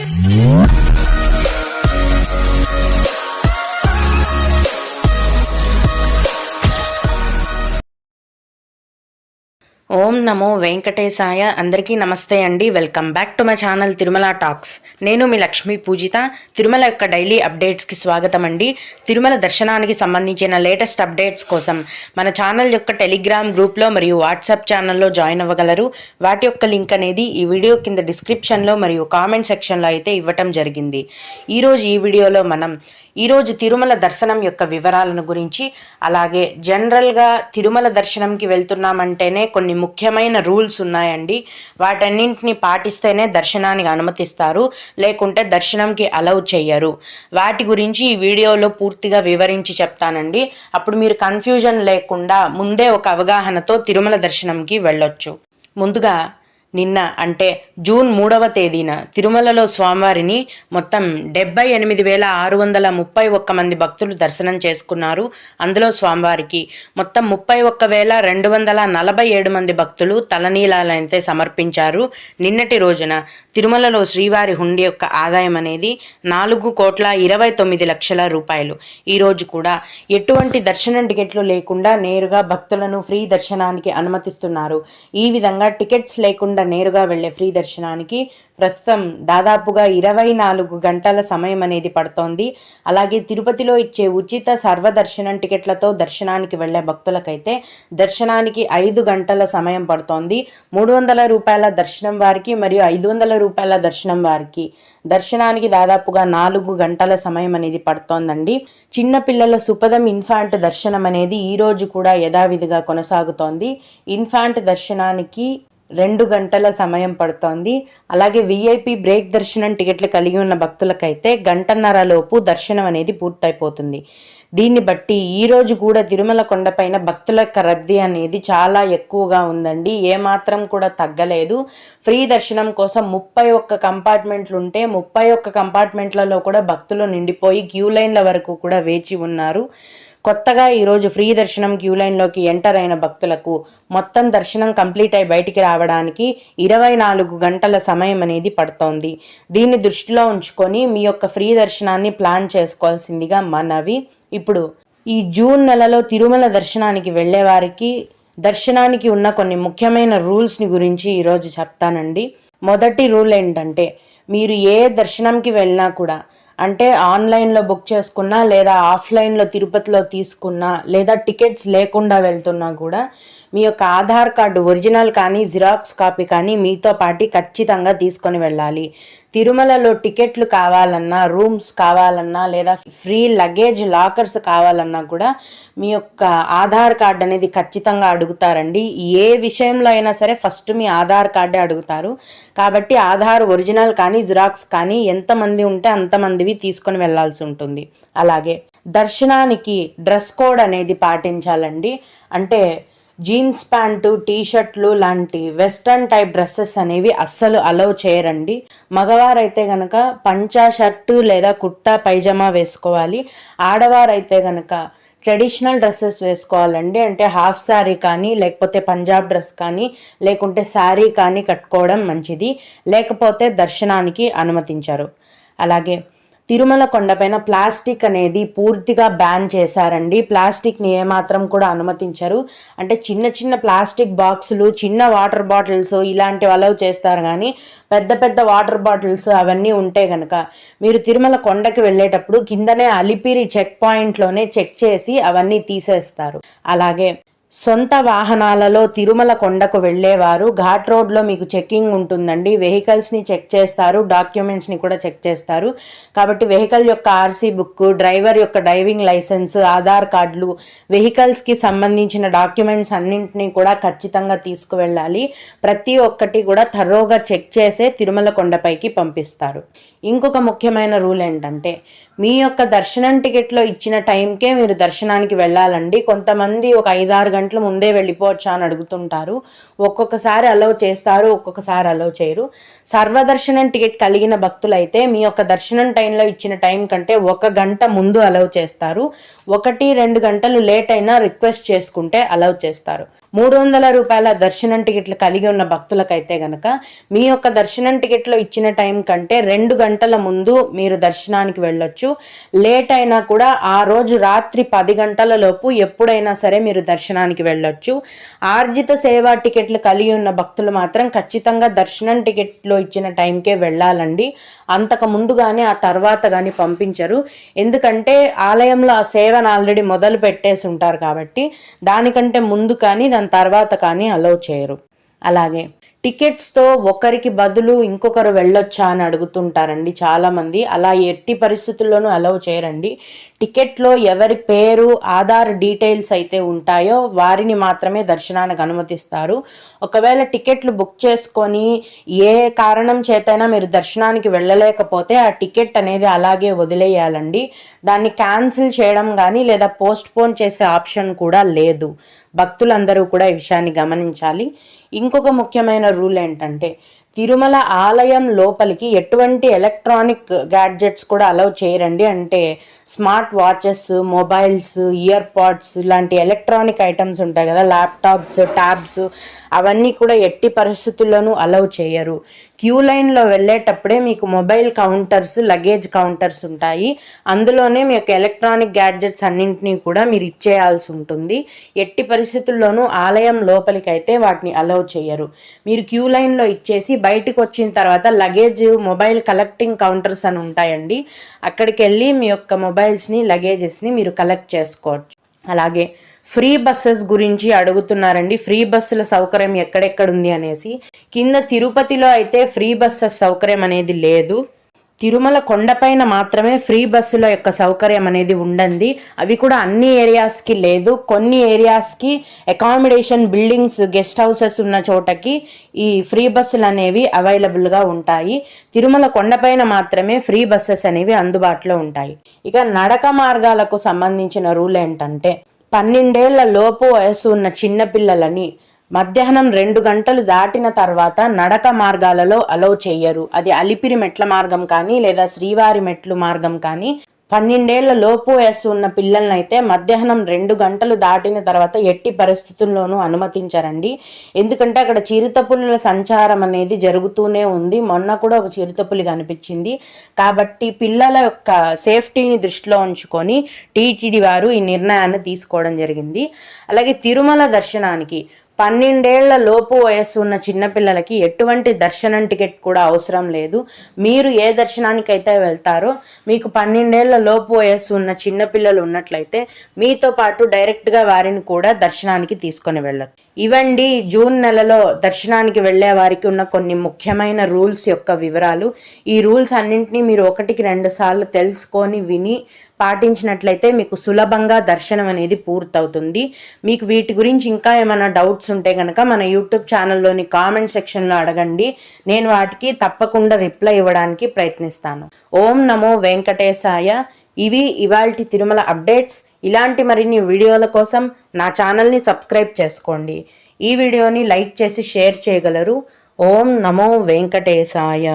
ఓం నమో వెంకటేశాయ. అందరికీ నమస్తే అండి. Welcome back to my channel Tirumala talks. నేను మీ లక్ష్మీ పూజిత. తిరుమల యొక్క డైలీ అప్డేట్స్కి స్వాగతం అండి. తిరుమల దర్శనానికి సంబంధించిన లేటెస్ట్ అప్డేట్స్ కోసం మన ఛానల్ యొక్క టెలిగ్రామ్ గ్రూప్లో మరియు వాట్సాప్ ఛానల్లో జాయిన్ అవ్వగలరు. వాటి యొక్క లింక్ అనేది ఈ వీడియో కింద డిస్క్రిప్షన్లో మరియు కామెంట్ సెక్షన్లో అయితే ఇవ్వటం జరిగింది. ఈరోజు ఈ వీడియోలో మనం ఈరోజు తిరుమల దర్శనం యొక్క వివరాలను గురించి, అలాగే జనరల్గా తిరుమల దర్శనంకి వెళ్తున్నామంటేనే కొన్ని ముఖ్యమైన రూల్స్ ఉన్నాయండి. వాటన్నింటిని పాటిస్తేనే దర్శనానికి అనుమతిస్తారు, లేకుంటే దర్శనంకి అలౌ చెయ్యరు. వాటి గురించి ఈ వీడియోలో పూర్తిగా వివరించి చెప్తానండి. అప్పుడు మీరు కన్ఫ్యూజన్ లేకుండా ముందే ఒక అవగాహనతో తిరుమల దర్శనంకి వెళ్ళొచ్చు. ముందుగా నిన్న అంటే జూన్ 3వ తేదీన తిరుమలలో స్వామివారిని మొత్తం 78,631 మంది భక్తులు దర్శనం చేసుకున్నారు. అందులో స్వామివారికి మొత్తం 31,247 మంది భక్తులు తలనీలాలైతే సమర్పించారు. నిన్నటి రోజున తిరుమలలో శ్రీవారి హుండీ యొక్క ఆదాయం అనేది 4,29,00,000 రూపాయలు. ఈరోజు కూడా ఎటువంటి దర్శనం టికెట్లు లేకుండా నేరుగా భక్తులను ఫ్రీ దర్శనానికి అనుమతిస్తున్నారు. ఈ విధంగా టికెట్స్ లేకుండా నేరుగా వెళ్లే ఫ్రీ దర్శనానికి ప్రస్తుతం దాదాపుగా 24 గంటల సమయం అనేది పడుతోంది. అలాగే తిరుపతిలో ఇచ్చే ఉచిత సర్వదర్శనం టికెట్లతో దర్శనానికి వెళ్లే భక్తులకైతే దర్శనానికి 5 గంటల సమయం పడుతోంది. 300 రూపాయల దర్శనం వారికి మరియు 500 రూపాయల దర్శనం వారికి దర్శనానికి దాదాపుగా 4 గంటల సమయం అనేది పడుతోందండి. చిన్నపిల్లల సుపదం ఇన్ఫాంట్ దర్శనం అనేది ఈ రోజు కూడా యథావిధిగా కొనసాగుతోంది. ఇన్ఫాంట్ దర్శనానికి 2 గంటల సమయం పడుతోంది. అలాగే విఐపి బ్రేక్ దర్శనం టికెట్లు కలిగి ఉన్న భక్తులకైతే 1.5 లోపు దర్శనం అనేది పూర్తయిపోతుంది. దీన్ని బట్టి ఈరోజు కూడా తిరుమల కొండపైన భక్తుల యొక్క రద్దీ అనేది చాలా ఎక్కువగా ఉందండి. ఏమాత్రం కూడా తగ్గలేదు. ఫ్రీ దర్శనం కోసం 31 కంపార్ట్మెంట్లు ఉంటే 31 కంపార్ట్మెంట్లలో కూడా భక్తులు నిండిపోయి క్యూ లైన్ల వరకు కూడా వేచి ఉన్నారు. కొత్తగా ఈరోజు ఫ్రీ దర్శనం క్యూ లైన్లోకి ఎంటర్ అయిన భక్తులకు మొత్తం దర్శనం కంప్లీట్ అయి బయటికి రావడానికి 24 గంటల సమయం అనేది పడుతోంది. దీన్ని దృష్టిలో ఉంచుకొని మీ యొక్క ఫ్రీ దర్శనాన్ని ప్లాన్ చేసుకోవాల్సిందిగా మనవి. ఇప్పుడు ఈ జూన్ నెలలో తిరుమల దర్శనానికి వెళ్ళే వారికి దర్శనానికి ఉన్న కొన్ని ముఖ్యమైన రూల్స్ని గురించి ఈరోజు చెప్తానండి. మొదటి రూల్ ఏంటంటే, మీరు ఏ దర్శనంకి వెళ్ళినా కూడా, అంటే ఆన్లైన్లో బుక్ చేసుకున్నా లేదా ఆఫ్లైన్లో తిరుపతిలో తీసుకున్నా లేదా టికెట్స్ లేకుండా వెళ్తున్నా కూడా మీ యొక్క ఆధార్ కార్డు ఒరిజినల్ కానీ జిరాక్స్ కాపీ కానీ మీతో పాటు ఖచ్చితంగా తీసుకొని వెళ్ళాలి. తిరుమలలో టికెట్లు కావాలన్నా, రూమ్స్ కావాలన్నా లేదా ఫ్రీ లగేజ్ లాకర్స్ కావాలన్నా కూడా మీ యొక్క ఆధార్ కార్డు అనేది ఖచ్చితంగా అడుగుతారండి. ఏ విషయంలో అయినా సరే ఫస్ట్ మీ ఆధార్ కార్డే అడుగుతారు. కాబట్టి ఆధార్ ఒరిజినల్ కానీ జిరాక్స్ కానీ ఎంతమంది ఉంటే అంతమందివి తీసుకొని వెళ్లాల్సి ఉంటుంది. అలాగే దర్శనానికి డ్రెస్ కోడ్ అనేది పాటించాలండి. అంటే జీన్స్ ప్యాంటు, టీషర్ట్లు లాంటి వెస్ట్రన్ టైప్ డ్రెస్సెస్ అనేవి అస్సలు అలౌ చేయరండి. మగవారైతే కనుక పంచా షర్టు లేదా కుర్తా పైజమా వేసుకోవాలి. ఆడవారైతే కనుక ట్రెడిషనల్ డ్రెస్సెస్ వేసుకోవాలండి. అంటే హాఫ్ శారీ కానీ లేకపోతే పంజాబ్ డ్రెస్ కానీ లేకుంటే శారీ కానీ కట్టుకోవడం మంచిది. లేకపోతే దర్శనానికి అనుమతించరు. అలాగే తిరుమల కొండపైన ప్లాస్టిక్ అనేది పూర్తిగా బ్యాన్ చేశారండి. ప్లాస్టిక్ని ఏమాత్రం కూడా అనుమతించరు. అంటే చిన్న చిన్న ప్లాస్టిక్ బాక్సులు, చిన్న వాటర్ బాటిల్స్ ఇలాంటివి అలౌ చేస్తారు. కానీ పెద్ద పెద్ద వాటర్ బాటిల్స్ అవన్నీ ఉంటే కనుక మీరు తిరుమల కొండకి వెళ్ళేటప్పుడు కిందనే అలిపిరి చెక్ పాయింట్లోనే చెక్ చేసి అవన్నీ తీసేస్తారు. అలాగే సొంత వాహనాలలో తిరుమల కొండకు వెళ్ళేవారు ఘాట్ రోడ్లో మీకు చెక్కింగ్ ఉంటుందండి. వెహికల్స్ని చెక్ చేస్తారు, డాక్యుమెంట్స్ని కూడా చెక్ చేస్తారు. కాబట్టి వెహికల్ యొక్క ఆర్సీ బుక్, డ్రైవర్ యొక్క డ్రైవింగ్ లైసెన్స్, ఆధార్ కార్డులు, వెహికల్స్కి సంబంధించిన డాక్యుమెంట్స్ అన్నింటినీ కూడా ఖచ్చితంగా తీసుకువెళ్ళాలి. ప్రతి ఒక్కటి కూడా థరోగా చెక్ చేసే తిరుమల కొండపైకి పంపిస్తారు. ఇంకొక ముఖ్యమైన రూల్ ఏంటంటే, మీ యొక్క దర్శనం టికెట్లో ఇచ్చిన టైంకే మీరు దర్శనానికి వెళ్ళాలండి. కొంతమంది ఒక 5-6 గంటల ముందే వెళ్ళిపోవచ్చా అని అడుగుతుంటారు. ఒక్కొక్కసారి అలౌ చేస్తారు, ఒక్కొక్కసారి అలౌ చేయరు. సర్వదర్శనం టికెట్ కలిగిన భక్తులైతే మీ యొక్క దర్శనం టైంలో ఇచ్చిన టైం కంటే 1 గంట ముందు అలౌ చేస్తారు. 1-2 గంటలు లేట్ అయినా రిక్వెస్ట్ చేసుకుంటే అలౌ చేస్తారు. 300 రూపాయల దర్శనం టికెట్లు కలిగి ఉన్న భక్తులకైతే గనక మీ యొక్క దర్శనం టికెట్లో ఇచ్చిన టైం కంటే 2 గంటల ముందు మీరు దర్శనానికి వెళ్ళొచ్చు. లేట్ అయినా కూడా ఆ రోజు రాత్రి 10 గంటల లోపు ఎప్పుడైనా సరే మీరు దర్శనానికి వెళ్ళొచ్చు. ఆర్జిత సేవా టికెట్లు కలిగి ఉన్న భక్తులు మాత్రం ఖచ్చితంగా దర్శనం టికెట్లో ఇచ్చిన టైంకే వెళ్ళాలండి. అంతకు ముందు కానీ ఆ తర్వాత కానీ పంపించరు. ఎందుకంటే ఆలయంలో ఆ సేవను ఆల్రెడీ మొదలు పెట్టేసి ఉంటారు కాబట్టి దానికంటే ముందు కానీ దాని తర్వాత కానీ అలౌ చేయరు. అలాగే టికెట్స్తో ఒకరికి బదులు ఇంకొకరు వెళ్ళొచ్చా అని అడుగుతుంటారండి చాలామంది. అలా ఎట్టి పరిస్థితుల్లోనూ అలౌ చేయరండి. టికెట్లో ఎవరి పేరు, ఆధార్ డీటెయిల్స్ అయితే ఉంటాయో వారిని మాత్రమే దర్శనానికి అనుమతిస్తారు. ఒకవేళ టికెట్లు బుక్ చేసుకొని ఏ కారణం చేతైనా మీరు దర్శనానికి వెళ్ళలేకపోతే ఆ టికెట్ అనేది అలాగే వదిలేయాలండి. దాన్ని క్యాన్సిల్ చేయడం కానీ లేదా పోస్ట్పోన్ చేసే ఆప్షన్ కూడా లేదు. భక్తులందరూ కూడా ఈ విషయాన్ని గమనించాలి. ఇంకొక ముఖ్యమైన రూల్ ఏంటంటే తిరుమల ఆలయం లోపలికి ఎటువంటి ఎలక్ట్రానిక్ గ్యాడ్జెట్స్ కూడా అలౌ చేయరండి. అంటే smart watches, mobiles, year pads ఇలాంటి ఎలక్ట్రానిక్ ఐటమ్స్ ఉంటాయి కదా, ల్యాప్టాప్స్, ట్యాబ్స్, అవన్నీ కూడా ఎట్టి పరిస్థితుల్లోనూ అలౌ చేయరు. క్యూ లైన్లో వెళ్ళేటప్పుడే మీకు మొబైల్ కౌంటర్స్, లగేజ్ కౌంటర్స్ ఉంటాయి. అందులోనే మీ యొక్క ఎలక్ట్రానిక్ గ్యాడ్జెట్స్ అన్నింటినీ కూడా మీరు ఇచ్చేయాల్సి ఉంటుంది. ఎట్టి పరిస్థితుల్లోనూ ఆలయం లోపలికి అయితే వాటిని అలౌ చేయరు. మీరు క్యూ లైన్లో ఇచ్చేసి బయటకు వచ్చిన తర్వాత లగేజ్, మొబైల్ కలెక్టింగ్ కౌంటర్స్ అని ఉంటాయండి. అక్కడికి వెళ్ళి మీ యొక్క మొబైల్స్ని, లగేజెస్ని మీరు కలెక్ట్ చేసుకోవచ్చు. అలాగే ఫ్రీ బస్సెస్ గురించి అడుగుతున్నారండి. ఫ్రీ బస్సుల సౌకర్యం ఎక్కడెక్కడుంది అనేసి. కింద తిరుపతిలో అయితే ఫ్రీ బస్సెస్ సౌకర్యం అనేది లేదు. తిరుమల కొండపైన మాత్రమే ఫ్రీ బస్సుల యొక్క సౌకర్యం అనేది ఉండండి. అవి కూడా అన్ని ఏరియాస్కి లేదు. కొన్ని ఏరియాస్కి అకామిడేషన్ బిల్డింగ్స్, గెస్ట్ హౌసెస్ ఉన్న చోటకి ఈ ఫ్రీ బస్సులు అనేవి అవైలబుల్గా ఉంటాయి. తిరుమల కొండపైన మాత్రమే ఫ్రీ బస్సెస్ అనేవి అందుబాటులో ఉంటాయి. ఇక నడక మార్గాలకు సంబంధించిన రూల్ ఏంటంటే 12 ఏళ్ల లోపు వయసు ఉన్న చిన్నపిల్లలని మధ్యాహ్నం 2 గంటలు దాటిన తర్వాత నడక మార్గాలలో అలౌ చేయరు. అది అలిపిరి మెట్ల మార్గం కానీ లేదా శ్రీవారి మెట్లు మార్గం కానీ 12 ఏళ్ల లోపు వయసు ఉన్న పిల్లల్ని అయితే మధ్యాహ్నం 2 గంటలు దాటిన తర్వాత ఎట్టి పరిస్థితుల్లోనూ అనుమతించరండి. ఎందుకంటే అక్కడ చిరుతపులుల సంచారం అనేది జరుగుతూనే ఉంది. మొన్న కూడా ఒక చిరుతపులి కనిపించింది. కాబట్టి పిల్లల యొక్క సేఫ్టీని దృష్టిలో ఉంచుకొని టీటీడీ వారు ఈ నిర్ణయాన్ని తీసుకోవడం జరిగింది. అలాగే తిరుమల దర్శనానికి 12 ఏళ్ల లోపు వయస్సు ఉన్న చిన్నపిల్లలకి ఎటువంటి దర్శనం టికెట్ కూడా అవసరం లేదు. మీరు ఏ దర్శనానికైతే వెళ్తారో మీకు 12 ఏళ్ల లోపు వయస్సు ఉన్న చిన్నపిల్లలు ఉన్నట్లయితే మీతో పాటు డైరెక్ట్గా వారిని కూడా దర్శనానికి తీసుకొని వెళ్ళచ్చు. ఇవండి జూన్ నెలలో దర్శనానికి వెళ్ళే వారికి ఉన్న కొన్ని ముఖ్యమైన రూల్స్ యొక్క వివరాలు. ఈ రూల్స్ అన్నింటినీ మీరు 1-2 సార్లు తెలుసుకొని విని పాటించినట్లయితే మీకు సులభంగా దర్శనం అనేది పూర్తవుతుంది. మీకు వీటి గురించి ఇంకా ఏమైనా డౌట్స్ ఉంటే కనుక మన యూట్యూబ్ ఛానల్లోని కామెంట్ సెక్షన్లో అడగండి. నేను వాటికి తప్పకుండా రిప్లై ఇవ్వడానికి ప్రయత్నిస్తాను. ఓం నమో వెంకటేశాయ. ఇవి ఇవాల్టి తిరుమల అప్డేట్స్. ఇలాంటి మరిన్ని వీడియోల కోసం నా ఛానల్ని సబ్స్క్రైబ్ చేసుకోండి. ఈ వీడియోని లైక్ చేసి షేర్ చేయగలరు. ఓం నమో వెంకటేశాయ.